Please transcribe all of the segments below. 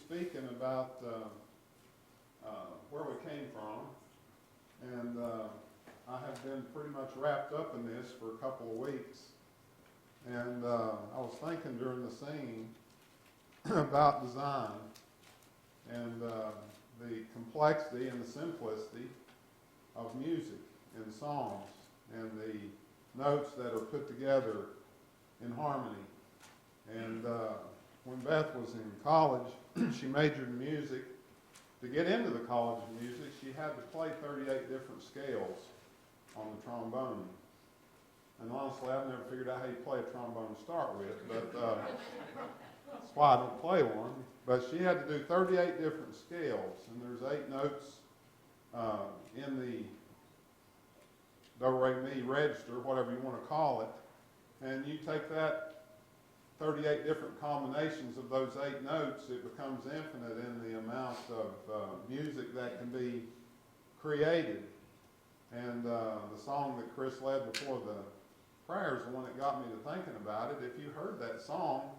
speaking about where we came from, and I have been pretty much wrapped up in this for a couple of weeks. And I was thinking during the singing about design and the complexity and the simplicity of music and songs and the notes that are put together in harmony. And when Beth was in college, she majored in music. To get into the College of Music, she had to play 38 different scales on the trombone. And honestly, I've never figured out how you play a trombone to start with, but that's why I don't play one. But she had to do 38 different scales, and there's 8 notes in the do, re, mi register, whatever you want to call it. And you take that 38 different combinations of those 8 notes, it becomes infinite in the amount of music that can be created. And the song that Chris led before the prayer is the one that got me to thinking about it. If you heard that song,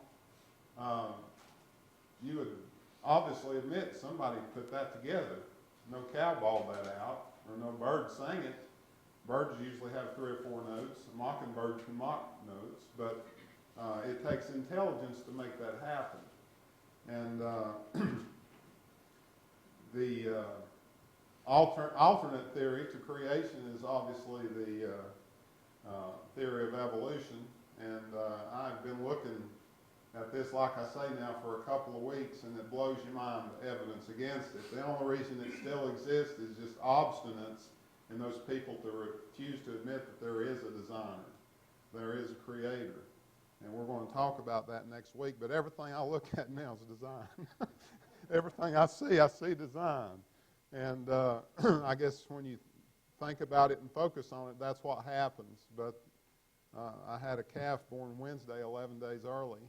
you would obviously admit somebody put that together. No cow bawled that out, or no bird sang it. Birds usually have 3 or 4 notes. A mockingbird can mock notes, but it takes intelligence to make that happen. And the alternate theory to creation is obviously the theory of evolution. And I've been looking at this, like I say now, for a couple of weeks, and it blows your mind, the evidence against it. The only reason it still exists is just obstinance in those people to refuse to admit that there is a designer, there is a creator. And we're going to talk about that next week. But everything I look at now is design. Everything I see design. And I guess when you think about it and focus on it, that's what happens. But I had a calf born Wednesday, 11 days early.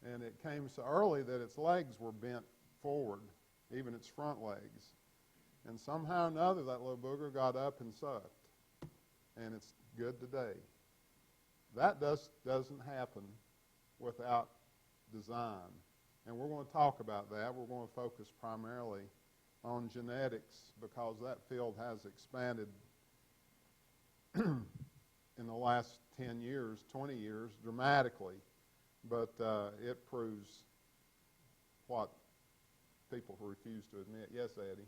And it came so early that its legs were bent forward, even its front legs. And somehow or another, that little booger got up and sucked. And it's good today. That doesn't happen without design. And we're going to talk about that. We're going to focus primarily on genetics because that field has expanded in the last 10 years, 20 years, dramatically. But it proves what people refuse to admit. Yes, Eddie?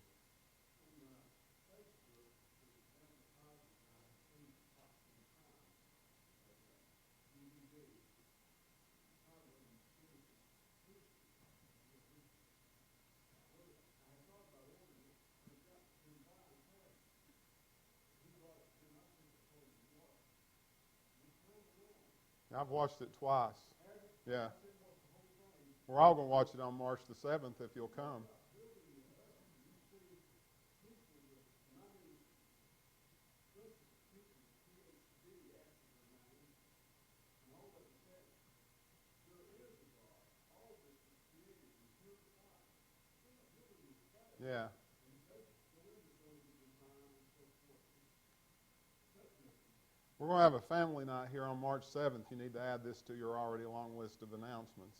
I've watched it twice. Yeah. We're all going to watch it on March the 7th if you'll come. Yeah. We're going to have a family night here on March 7th. You need to add this to your already long list of announcements.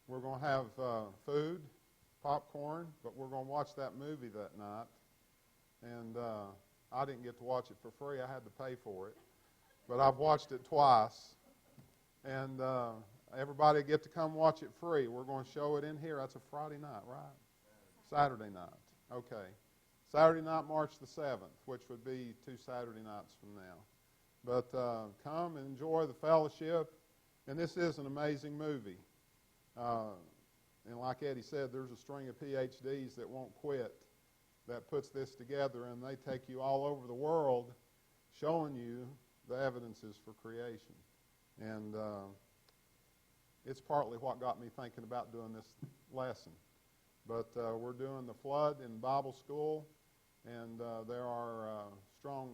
We're going to have food, popcorn, but we're going to watch that movie that night. And I didn't get to watch it for free. I had to pay for it. But I've watched it twice. And everybody get to come watch it free. We're going to show it in here. That's a Friday night, right? Saturday night. Okay. Saturday night, March the 7th, which would be 2 Saturday nights from now. But come and enjoy the fellowship. And this is an amazing movie. And like Eddie said, there's a string of PhDs that won't quit that puts this together, and they take you all over the world showing you the evidences for creation. And it's partly what got me thinking about doing this lesson. But we're doing the flood in Bible school, and there are strong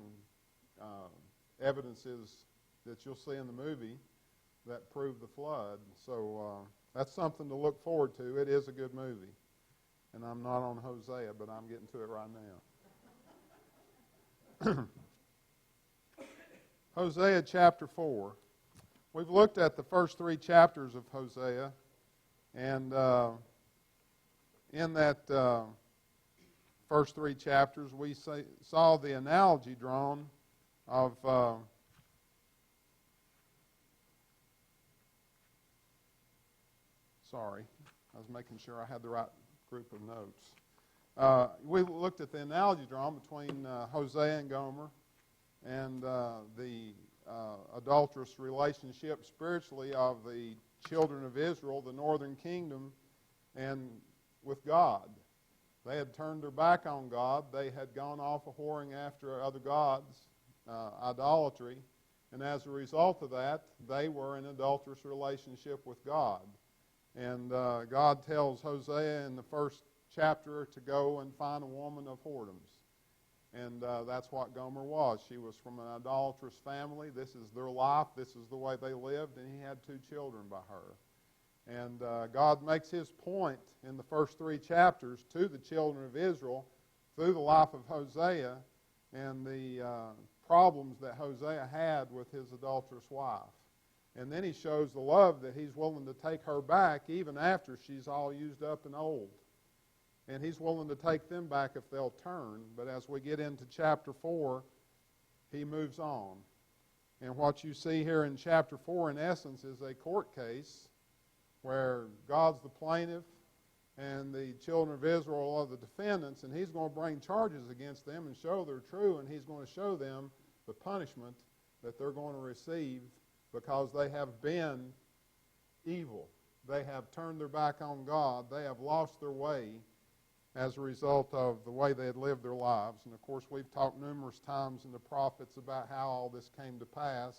evidences that you'll see in the movie that prove the flood. So that's something to look forward to. It is a good movie. And I'm not on Hosea, but I'm getting to it right now. Hosea chapter 4. We've looked at the first 3 chapters of Hosea, and in that first 3 chapters, we saw the analogy drawn of sorry, I was making sure I had the right group of notes. We looked at the analogy drawn between Hosea and Gomer and the adulterous relationship spiritually of the children of Israel, the northern kingdom, and with God. They had turned their back on God. They had gone off a-whoring after other gods, idolatry, and as a result of that, they were in an adulterous relationship with God. And God tells Hosea in the first chapter to go and find a woman of whoredoms. And that's what Gomer was. She was from an idolatrous family. This is their life. This is the way they lived. And he had 2 children by her. And God makes his point in the first 3 chapters to the children of Israel through the life of Hosea and the problems that Hosea had with his adulterous wife. And then he shows the love that he's willing to take her back even after she's all used up and old. And he's willing to take them back if they'll turn. But as we get into chapter 4, he moves on. And what you see here in chapter 4, in essence, is a court case where God's the plaintiff and the children of Israel are the defendants, and he's going to bring charges against them and show they're true, and he's going to show them the punishment that they're going to receive because they have been evil. They have turned their back on God. They have lost their way as a result of the way they had lived their lives. And, of course, we've talked numerous times in the prophets about how all this came to pass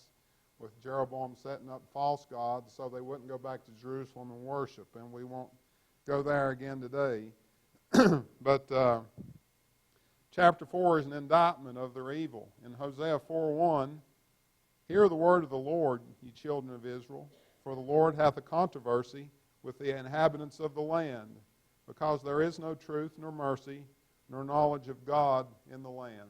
with Jeroboam setting up false gods so they wouldn't go back to Jerusalem and worship. And we won't go there again today. But chapter 4 is an indictment of their evil. In Hosea 4:1, hear the word of the Lord, ye children of Israel, for the Lord hath a controversy with the inhabitants of the land, because there is no truth nor mercy nor knowledge of God in the land.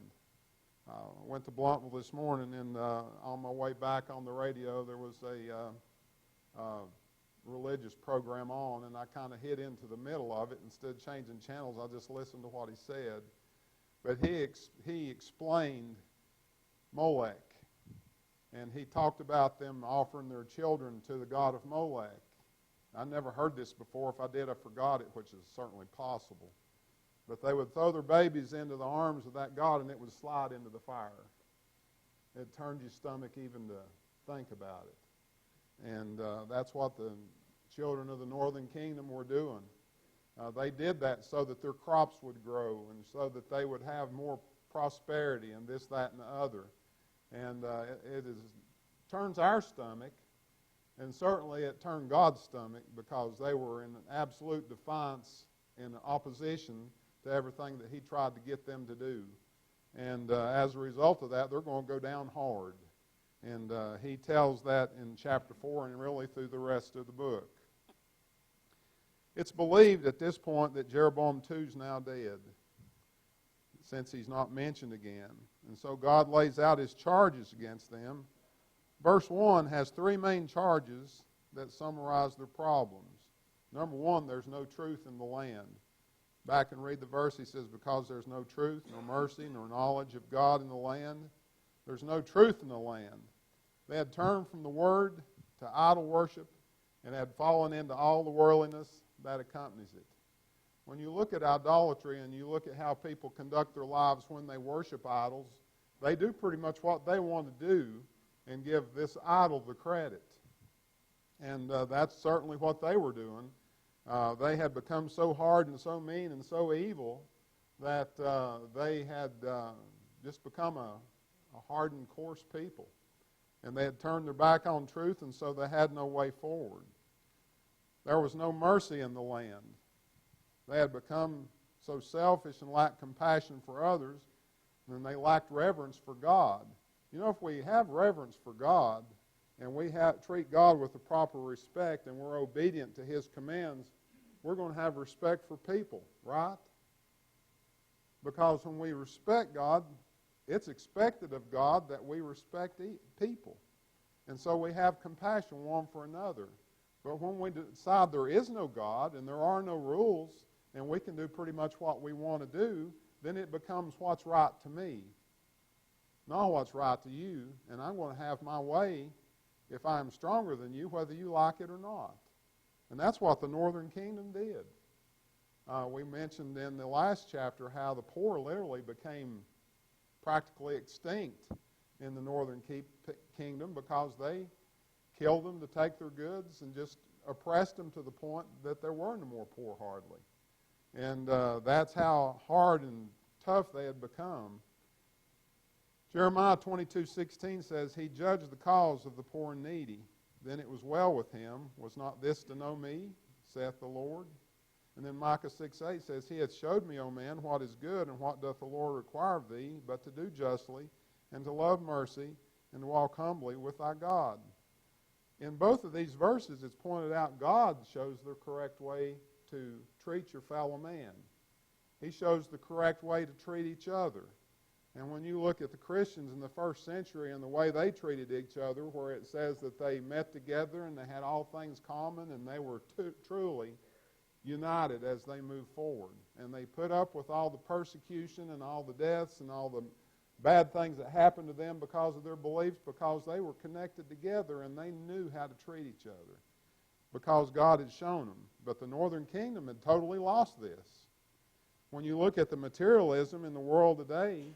I went to Bluntville this morning, and on my way back on the radio, there was a religious program on, and I kind of hit into the middle of it. Instead of changing channels, I just listened to what he said. But he explained Molech, and he talked about them offering their children to the god of Molech. I never heard this before. If I did, I forgot it, which is certainly possible. But they would throw their babies into the arms of that god, and it would slide into the fire. It turned your stomach even to think about it. And that's what the children of the northern kingdom were doing. They did that so that their crops would grow and so that they would have more prosperity and this, that, and the other. And it turns our stomach, and certainly it turned God's stomach, because they were in absolute defiance and opposition to everything that he tried to get them to do. And as a result of that, they're going to go down hard. And he tells that in chapter 4 and really through the rest of the book. It's believed at this point that Jeroboam II is now dead, since he's not mentioned again. And so God lays out his charges against them. Verse 1 has 3 main charges that summarize their problems. Number 1, there's no truth in the land. Back and read the verse. He says, because there's no truth, nor mercy, nor knowledge of God in the land. There's no truth in the land. They had turned from the word to idol worship and had fallen into all the worldliness that accompanies it. When you look at idolatry and you look at how people conduct their lives when they worship idols, they do pretty much what they want to do and give this idol the credit. And that's certainly what they were doing. They had become so hard and so mean and so evil that they had just become a hardened, coarse people. And they had turned their back on truth, and so they had no way forward. There was no mercy in the land. They had become so selfish and lacked compassion for others, and they lacked reverence for God. You know, if we have reverence for God, and we treat God with the proper respect, and we're obedient to his commands, we're going to have respect for people, right? Because when we respect God, it's expected of God that we respect people. And so we have compassion one for another. But when we decide there is no God and there are no rules and we can do pretty much what we want to do, then it becomes what's right to me, not what's right to you, and I'm going to have my way if I'm stronger than you, whether you like it or not. And that's what the northern kingdom did. We mentioned in the last chapter how the poor literally became practically extinct in the northern kingdom because they killed them to take their goods and just oppressed them to the point that there were no more poor hardly. And that's how hard and tough they had become. Jeremiah 22:16 says, He judged the cause of the poor and needy. Then it was well with him. Was not this to know me, saith the Lord? And then Micah 6:8 says, He hath showed me, O man, what is good, and what doth the Lord require of thee, but to do justly, and to love mercy, and to walk humbly with thy God. In both of these verses, it's pointed out God shows the correct way to treat your fellow man. He shows the correct way to treat each other. And when you look at the Christians in the first century and the way they treated each other, where it says that they met together and they had all things common and they were truly united as they moved forward. And they put up with all the persecution and all the deaths and all the bad things that happened to them because of their beliefs, because they were connected together and they knew how to treat each other because God had shown them. But the northern kingdom had totally lost this. When you look at the materialism in the world today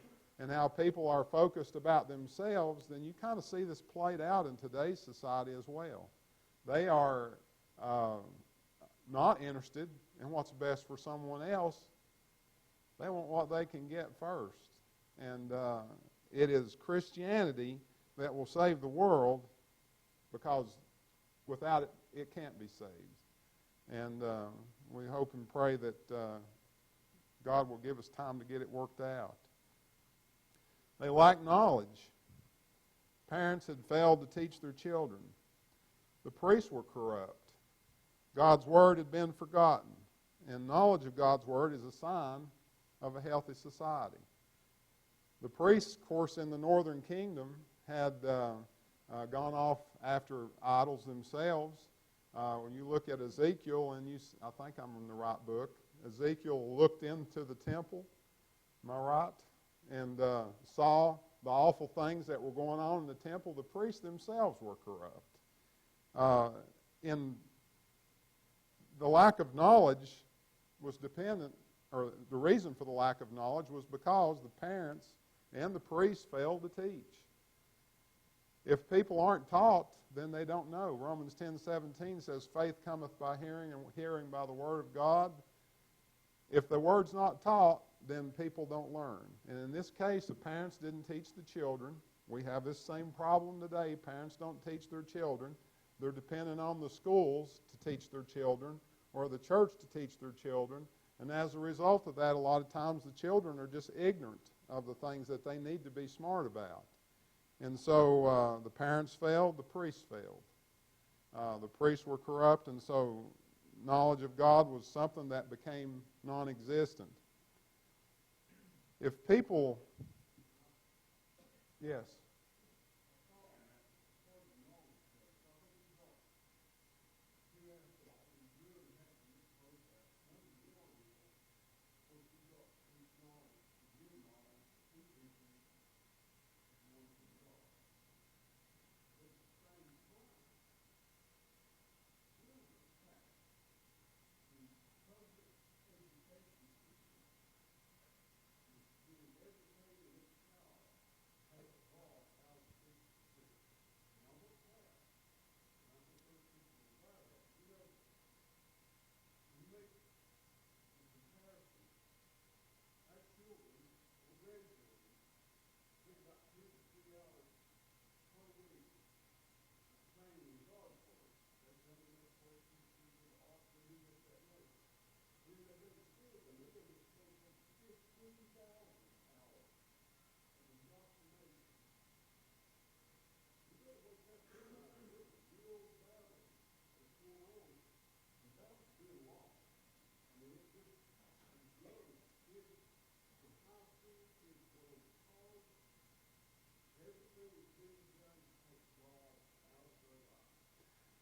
and how people are focused about themselves, then you kind of see this played out in today's society as well. They are not interested in what's best for someone else. They want what they can get first. And it is Christianity that will save the world, because without it, it can't be saved. And we hope and pray that God will give us time to get it worked out. They lack knowledge. Parents had failed to teach their children. The priests were corrupt. God's word had been forgotten. And knowledge of God's word is a sign of a healthy society. The priests, of course, in the northern kingdom had gone off after idols themselves. When you look at Ezekiel, and I think I'm in the right book, Ezekiel looked into the temple, am I right? And saw the awful things that were going on in the temple. The priests themselves were corrupt. In the lack of knowledge was dependent, or the reason for the lack of knowledge was because the parents and the priests failed to teach. If people aren't taught, then they don't know. Romans 10:17 says, faith cometh by hearing, and hearing by the word of God. If the word's not taught, then people don't learn. And in this case, the parents didn't teach the children. We have this same problem today. Parents don't teach their children. They're dependent on the schools to teach their children, or the church to teach their children. And as a result of that, a lot of times the children are just ignorant of the things that they need to be smart about. And so the parents failed, the priests failed. The priests were corrupt, and so knowledge of God was something that became non-existent. If people... Yes.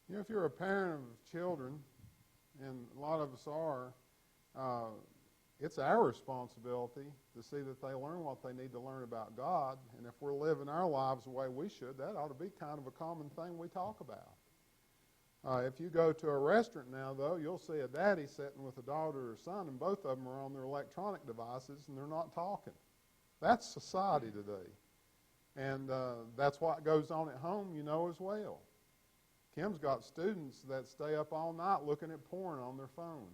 You know, if you're a parent of children, and a lot of us are, it's our responsibility to see that they learn what they need to learn about God. And if we're living our lives the way we should, that ought to be kind of a common thing we talk about. If you go to a restaurant now, though, you'll see a daddy sitting with a daughter or son, and both of them are on their electronic devices, and they're not talking. That's society today. And that's what goes on at home, you know, as well. Kim's got students that stay up all night looking at porn on their phone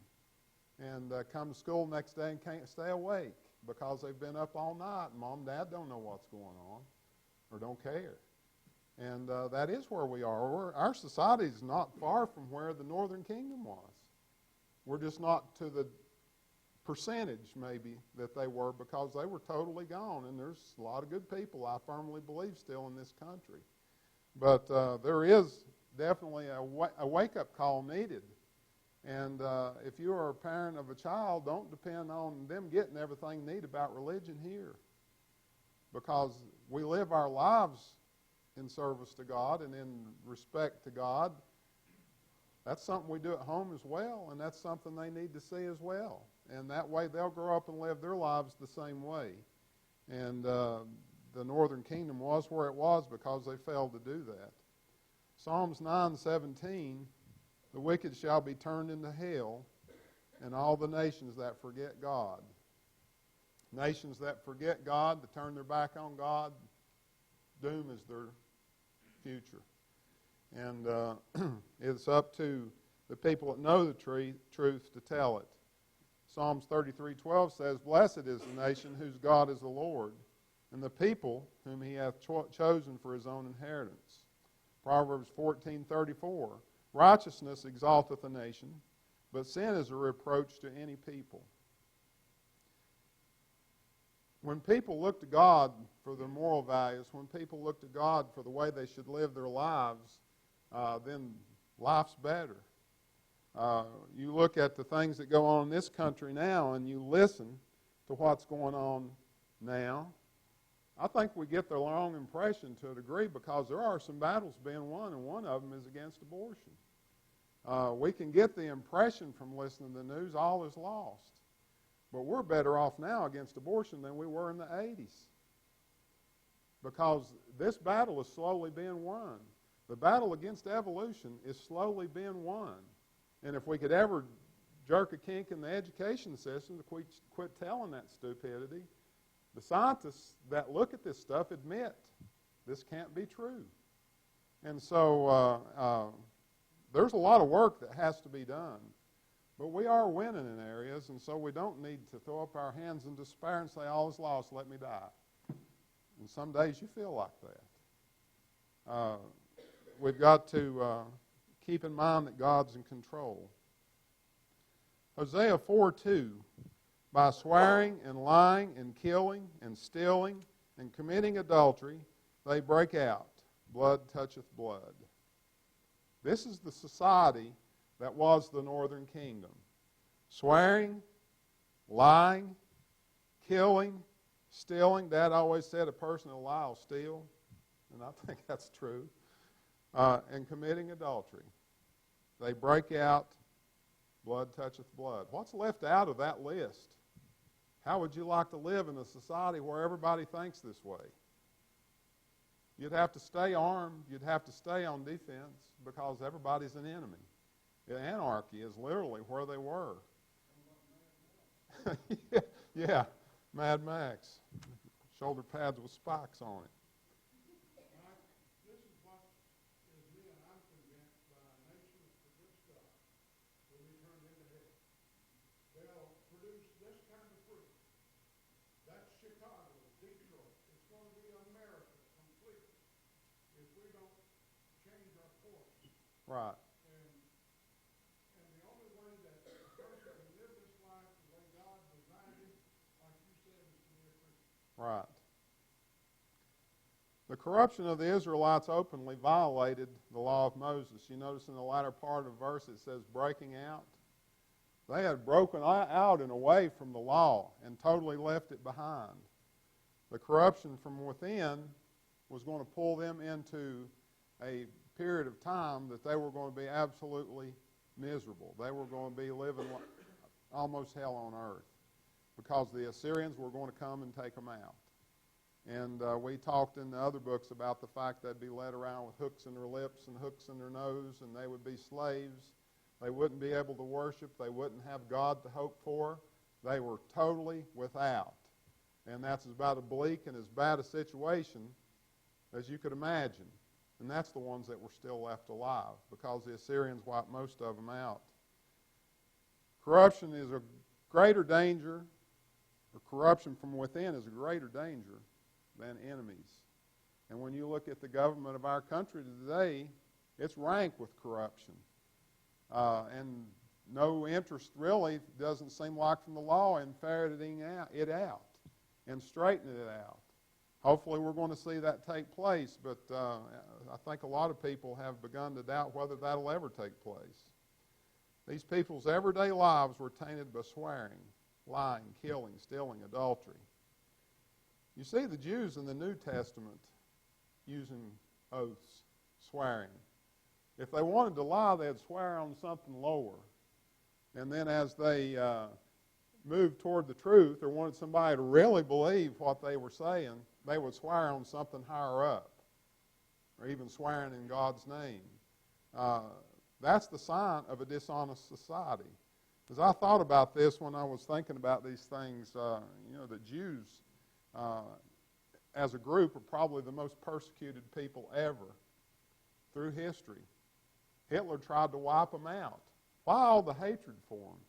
and come to school the next day and can't stay awake because they've been up all night, and mom and dad don't know what's going on or don't care. And that is where we are. Our society is not far from where the Northern Kingdom was. We're just not to the percentage, maybe, that they were, because they were totally gone. And there's a lot of good people, I firmly believe, still in this country. But there is definitely a wake-up call needed. And if you are a parent of a child, don't depend on them getting everything neat about religion here, because we live our lives in service to God and in respect to God. That's something we do at home as well, and that's something they need to see as well. And that way they'll grow up and live their lives the same way. And the Northern Kingdom was where it was because they failed to do that. Psalms 9:17, the wicked shall be turned into hell, and all the nations that forget God. Nations that forget God, that turn their back on God, doom is their future. And it's up to the people that know the truth to tell it. Psalms 33:12 says, "Blessed is the nation whose God is the Lord, and the people whom he hath chosen for his own inheritance." Proverbs 14:34, "Righteousness exalteth a nation, but sin is a reproach to any people." When people look to God for their moral values, when people look to God for the way they should live their lives, then life's better. You look at the things that go on in this country now, and you listen to what's going on now, I think we get the wrong impression to a degree, because there are some battles being won, and one of them is against abortion. We can get the impression from listening to the news all is lost. But we're better off now against abortion than we were in the 80s. Because this battle is slowly being won. The battle against evolution is slowly being won. And if we could ever jerk a kink in the education system to quit telling that stupidity, the scientists that look at this stuff admit this can't be true. And so there's a lot of work that has to be done. But we are winning in areas, and so we don't need to throw up our hands in despair and say, all is lost, let me die. And some days you feel like that. We've got to keep in mind that God's in control. Hosea 4:2, "By swearing and lying and killing and stealing and committing adultery, they break out. Blood toucheth blood." This is the society that was the Northern Kingdom. Swearing, lying, killing, stealing. Dad always said a person that'll lie will steal, and I think that's true. And committing adultery. They break out, blood toucheth blood. What's left out of that list? How would you like to live in a society where everybody thinks this way? You'd have to stay armed. You'd have to stay on defense because everybody's an enemy. Anarchy is literally where they were. Yeah, Mad Max. Shoulder pads with spikes on it. This is what is me, and I'm convinced by a nation that forgets God will be turned into hell. They'll produce this kind of fruit. That's Chicago, Detroit. It's going to be America completely if we don't change our course. Right. And the only way that a person can live this life the way God designed it, like you said, is to be a Christian. Right. The corruption of the Israelites openly violated the law of Moses. You notice in the latter part of the verse it says breaking out. They had broken out and away from the law and totally left it behind. The corruption from within was going to pull them into a period of time that they were going to be absolutely miserable. They were going to be living almost hell on earth, because the Assyrians were going to come and take them out. And we talked in the other books about the fact they'd be led around with hooks in their lips and hooks in their nose, and they would be slaves. They wouldn't be able to worship. They wouldn't have God to hope for. They were totally without. And that's about as bleak and as bad a situation as you could imagine. And that's the ones that were still left alive, because the Assyrians wiped most of them out. Corruption is a greater danger, or corruption from within is a greater danger than enemies. And when you look at the government of our country today, it's rank with corruption. And no interest really, doesn't seem like, from the law in ferreting it out and straightening it out. Hopefully we're going to see that take place, but I think a lot of people have begun to doubt whether that'll ever take place. These people's everyday lives were tainted by swearing, lying, killing, stealing, adultery. You see the Jews in the New Testament using oaths, swearing. If they wanted to lie, they'd swear on something lower. And then as they moved toward the truth or wanted somebody to really believe what they were saying, they would swear on something higher up, or even swearing in God's name. That's the sign of a dishonest society. As I thought about this when I was thinking about these things, the Jews as a group are probably the most persecuted people ever through history. Hitler tried to wipe them out. Why all the hatred for them?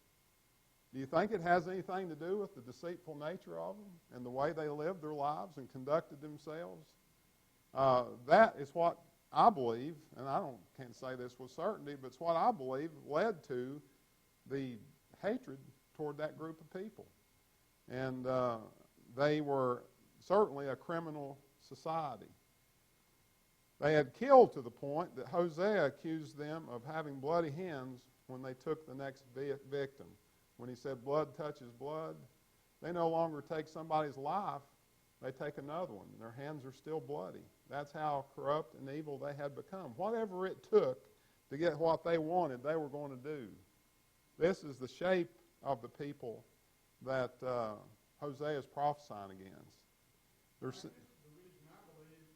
Do you think it has anything to do with the deceitful nature of them and the way they lived their lives and conducted themselves? That is what I believe, and I can't say this with certainty, but it's what I believe led to the hatred toward that group of people. And they were certainly a criminal society. They had killed to the point that Hosea accused them of having bloody hands when they took the next victim. When he said blood touches blood, they no longer take somebody's life, they take another one. Their hands are still bloody. That's how corrupt and evil they had become. Whatever it took to get what they wanted, they were going to do. This is the shape of the people that Hosea is prophesying against. The reason I believe,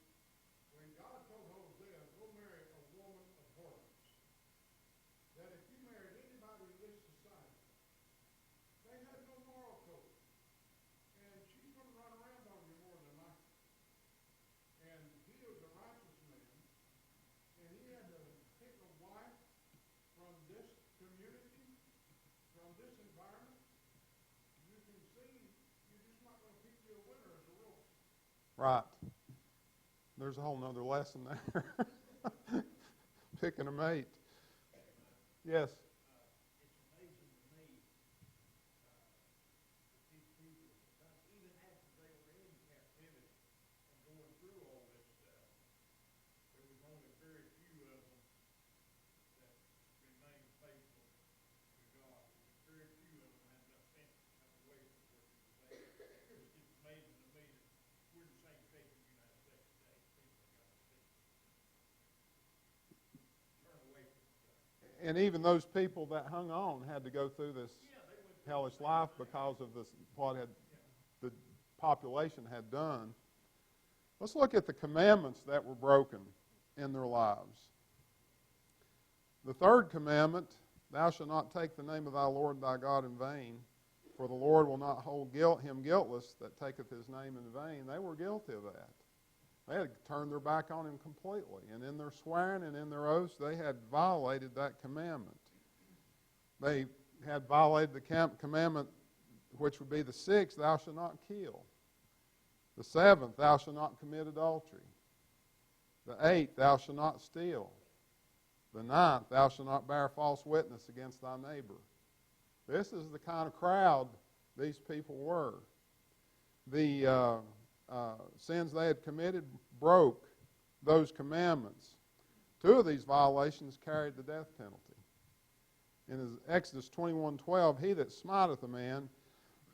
when God told Hosea, go marry a woman of whoredoms, that if you married anybody in this society, they had no moral code. And she's going to run around on you more than likely. And he was a righteous man, and he had to pick a wife from this community, from this environment. You can see, you're just not going to pick you a winner as a rule. Right. There's a whole other lesson there. Picking a mate. Yes. It's amazing to me that these people, even after they were in captivity and going through all this stuff, there was only very few of them that remained faithful to God. Very few of them had enough sense to come away from what he was there. It's just amazing to me that we're in the same shape in the United States today. Turn away from God. And even those people that hung on had to go through this hellish life because of what the population had done. Let's look at the commandments that were broken in their lives. The third commandment, thou shalt not take the name of thy Lord thy God in vain, for the Lord will not hold him guiltless that taketh his name in vain. They were guilty of that. They had turned their back on him completely. And in their swearing and in their oaths, they had violated that commandment. They had violated the commandment, which would be the sixth, thou shalt not kill. The seventh, thou shalt not commit adultery. The eighth, thou shalt not steal. The ninth, thou shalt not bear false witness against thy neighbor. This is the kind of crowd these people were. The sins they had committed broke those commandments. Two of these violations carried the death penalty. In Exodus 21:12, he that smiteth a man,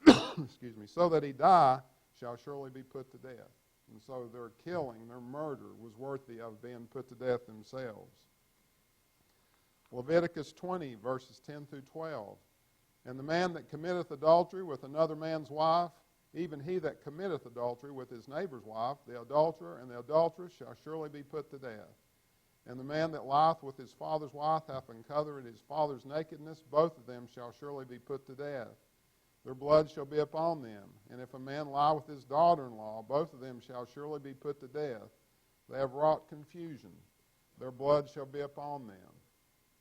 excuse me, so that he die, shall surely be put to death. And so their killing, their murder, was worthy of being put to death themselves. Leviticus 20, verses 10 through 12. And the man that committeth adultery with another man's wife, even he that committeth adultery with his neighbor's wife, the adulterer and the adulteress shall surely be put to death. And the man that lieth with his father's wife hath uncovered his father's nakedness, both of them shall surely be put to death. Their blood shall be upon them. And if a man lie with his daughter-in-law, both of them shall surely be put to death. They have wrought confusion. Their blood shall be upon them.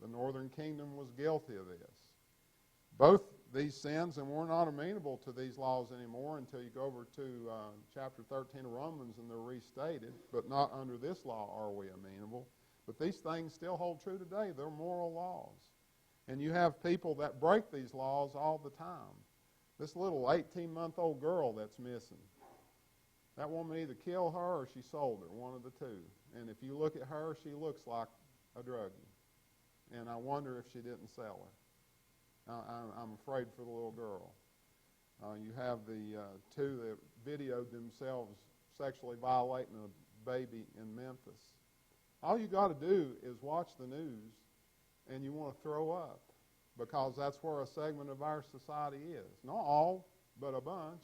The northern kingdom was guilty of this. Both these sins, and we're not amenable to these laws anymore until you go over to chapter 13 of Romans and they're restated, but not under this law are we amenable. But these things still hold true today. They're moral laws. And you have people that break these laws all the time. This little 18-month-old girl that's missing, that woman either killed her or she sold her, one of the two. And if you look at her, she looks like a druggie. And I wonder if she didn't sell her. I'm afraid for the little girl. You have the two that videoed themselves sexually violating a baby in Memphis. All you got to do is watch the news and you want to throw up, because that's where a segment of our society is. Not all, but a bunch.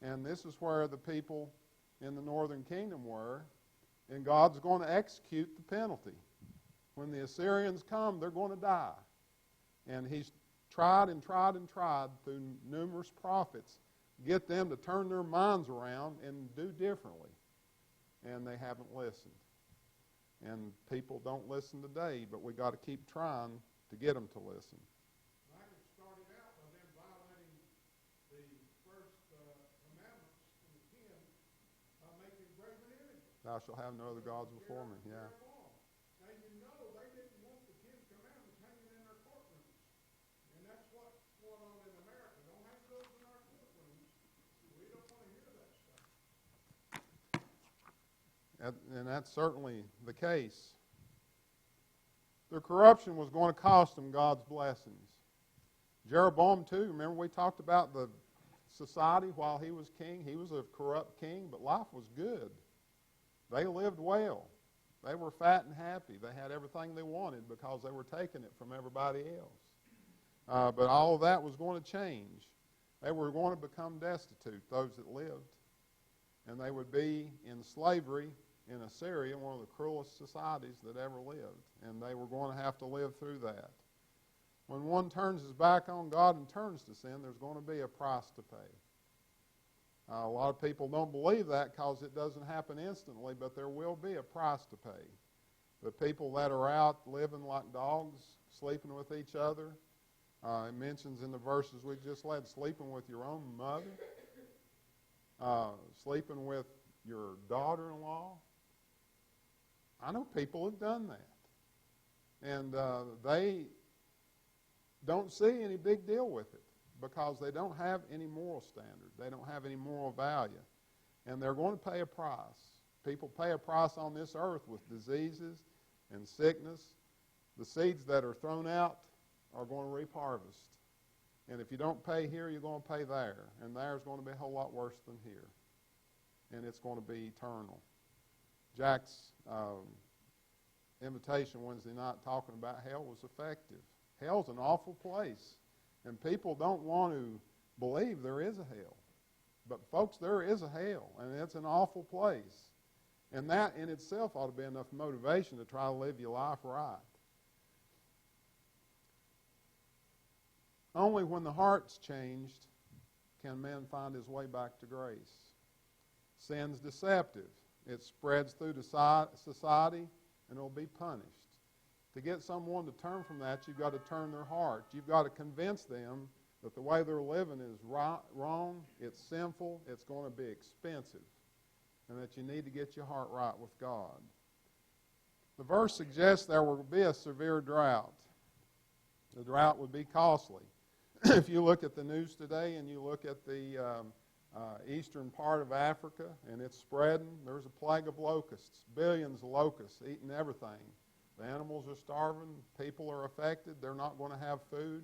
And this is where the people in the northern kingdom were, and God's going to execute the penalty. When the Assyrians come, they're going to die. And he's tried and tried and tried through numerous prophets, get them to turn their minds around and do differently. And they haven't listened. And people don't listen today, but we got to keep trying to get them to listen. Like it started out by them violating the first commandments in the 10 by making graven images. Thou shalt have no other gods before me. Yeah. Now you know they didn't want the 10 commandments hanging in their courtrooms. And that's what's going on in America. Don't hang those in our courtrooms. We don't want to hear that stuff. And that's certainly the case. Their corruption was going to cost them God's blessings. Jeroboam too, remember we talked about the society while he was king. He was a corrupt king, but life was good. They lived well. They were fat and happy. They had everything they wanted because they were taking it from everybody else. But all of that was going to change. They were going to become destitute, those that lived. And they would be in slavery in Assyria, one of the cruelest societies that ever lived. And they were going to have to live through that. When one turns his back on God and turns to sin, there's going to be a price to pay. A lot of people don't believe that because it doesn't happen instantly, but there will be a price to pay. The people that are out living like dogs, sleeping with each other, it mentions in the verses we just read, sleeping with your own mother, sleeping with your daughter-in-law. I know people have done that. And they don't see any big deal with it because they don't have any moral standard. They don't have any moral value. And they're going to pay a price. People pay a price on this earth with diseases and sickness. The seeds that are thrown out are going to reap harvest. And if you don't pay here, you're going to pay there. And there's going to be a whole lot worse than here. And it's going to be eternal. Jack's invitation Wednesday night talking about hell was effective. Hell's an awful place. And people don't want to believe there is a hell. But folks, there is a hell. And it's an awful place. And that in itself ought to be enough motivation to try to live your life right. Only when the heart's changed can man find his way back to grace. Sin's deceptive. It spreads through society and it will be punished. To get someone to turn from that, you've got to turn their heart. You've got to convince them that the way they're living is wrong, it's sinful, it's going to be expensive, and that you need to get your heart right with God. The verse suggests there will be a severe drought. The drought would be costly. If you look at the news today and you look at the eastern part of Africa and it's spreading, there's a plague of locusts, billions of locusts eating everything. The animals are starving, people are affected, they're not going to have food.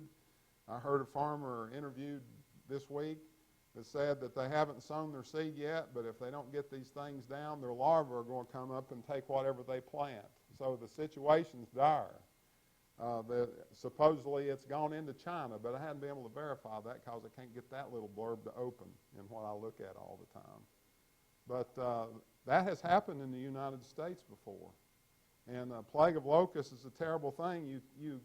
I heard a farmer interviewed this week that said that they haven't sown their seed yet, but if they don't get these things down, their larvae are going to come up and take whatever they plant. So the situation's dire. Supposedly it's gone into China, but I hadn't been able to verify that because I can't get that little blurb to open in what I look at all the time. But that has happened in the United States before. And a plague of locusts is a terrible thing. You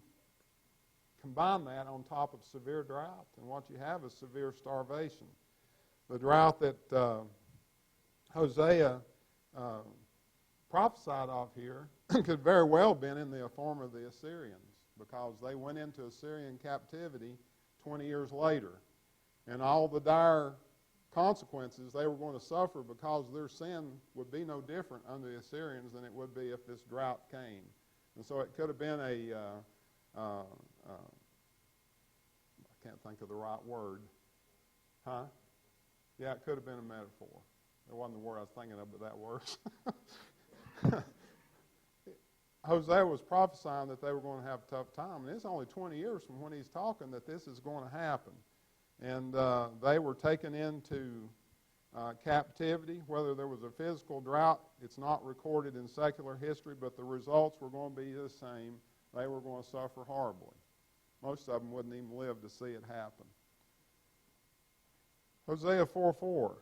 combine that on top of severe drought, and what you have is severe starvation. The drought that Hosea prophesied of here could very well have been in the form of the Assyrians, because they went into Assyrian captivity 20 years later. And all the dire consequences they were going to suffer because their sin would be no different under the Assyrians than it would be if this drought came. And so it could have been I can't think of the right word. Huh? Yeah, it could have been a metaphor. It wasn't the word I was thinking of, but that works. Hosea was prophesying that they were going to have a tough time, and it's only 20 years from when he's talking that this is going to happen. And they were taken into captivity. Whether there was a physical drought, it's not recorded in secular history, but the results were going to be the same. They were going to suffer horribly. Most of them wouldn't even live to see it happen. Hosea 4:4.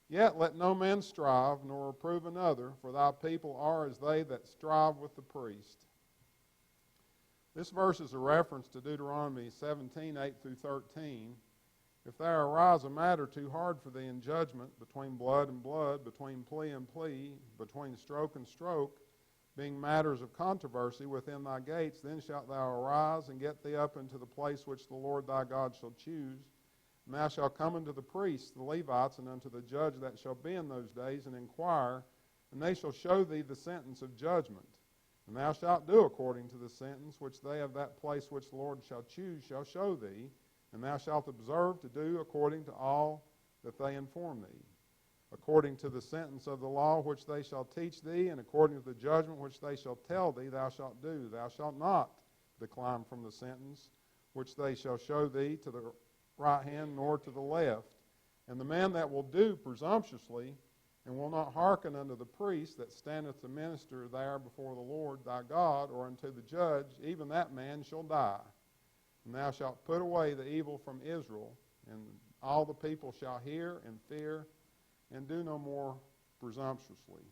Yet let no man strive, nor reprove another, for thy people are as they that strive with the priest. This verse is a reference to Deuteronomy 17:8-13. If there arise a matter too hard for thee in judgment, between blood and blood, between plea and plea, between stroke and stroke, being matters of controversy within thy gates, then shalt thou arise and get thee up into the place which the Lord thy God shall choose. And thou shalt come unto the priests, the Levites, and unto the judge that shall be in those days, and inquire, and they shall show thee the sentence of judgment. And thou shalt do according to the sentence which they of that place which the Lord shall choose shall show thee, and thou shalt observe to do according to all that they inform thee. According to the sentence of the law which they shall teach thee, and according to the judgment which they shall tell thee, thou shalt do. Thou shalt not decline from the sentence which they shall show thee to the right hand nor to the left. And the man that will do presumptuously, and will not hearken unto the priest that standeth to minister there before the Lord thy God, or unto the judge, even that man shall die. And thou shalt put away the evil from Israel, and all the people shall hear and fear, and do no more presumptuously.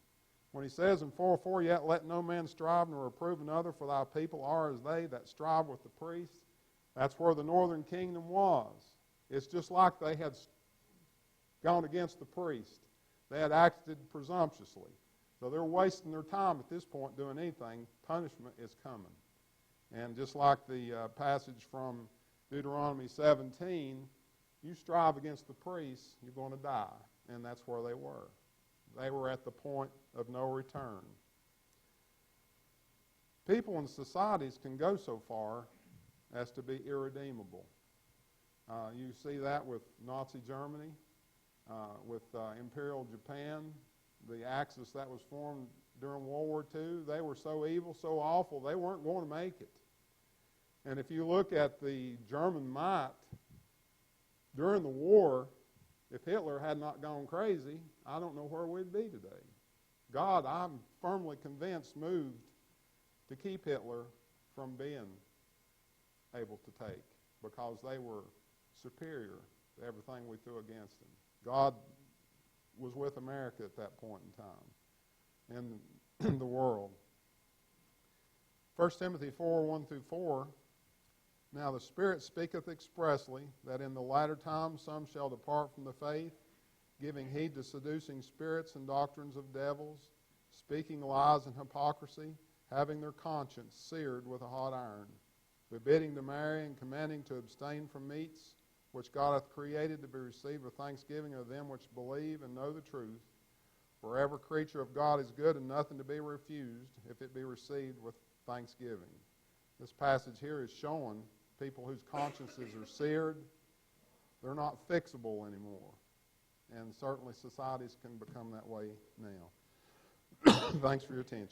When he says in 4:4, yet let no man strive nor reprove another, for thy people are as they that strive with the priest, that's where the northern kingdom was. It's just like they had gone against the priest. They had acted presumptuously. So they're wasting their time at this point doing anything. Punishment is coming. And just like the passage from Deuteronomy 17, you strive against the priests, you're going to die. And that's where they were. They were at the point of no return. People and societies can go so far as to be irredeemable. You see that with Nazi Germany, with Imperial Japan, the Axis that was formed during World War II. They were so evil, so awful, they weren't going to make it. And if you look at the German might during the war, if Hitler had not gone crazy, I don't know where we'd be today. God, I'm firmly convinced, moved to keep Hitler from being able to take, because they were superior to everything we threw against them. God was with America at that point in time, and in the world. 1 Timothy 4:1-4, now the Spirit speaketh expressly, that in the latter times some shall depart from the faith, giving heed to seducing spirits and doctrines of devils, speaking lies and hypocrisy, having their conscience seared with a hot iron, forbidding to marry and commanding to abstain from meats, which God hath created to be received with thanksgiving of them which believe and know the truth. For every creature of God is good, and nothing to be refused, if it be received with thanksgiving. This passage here is showing people whose consciences are seared, they're not fixable anymore. And certainly societies can become that way now. Thanks for your attention.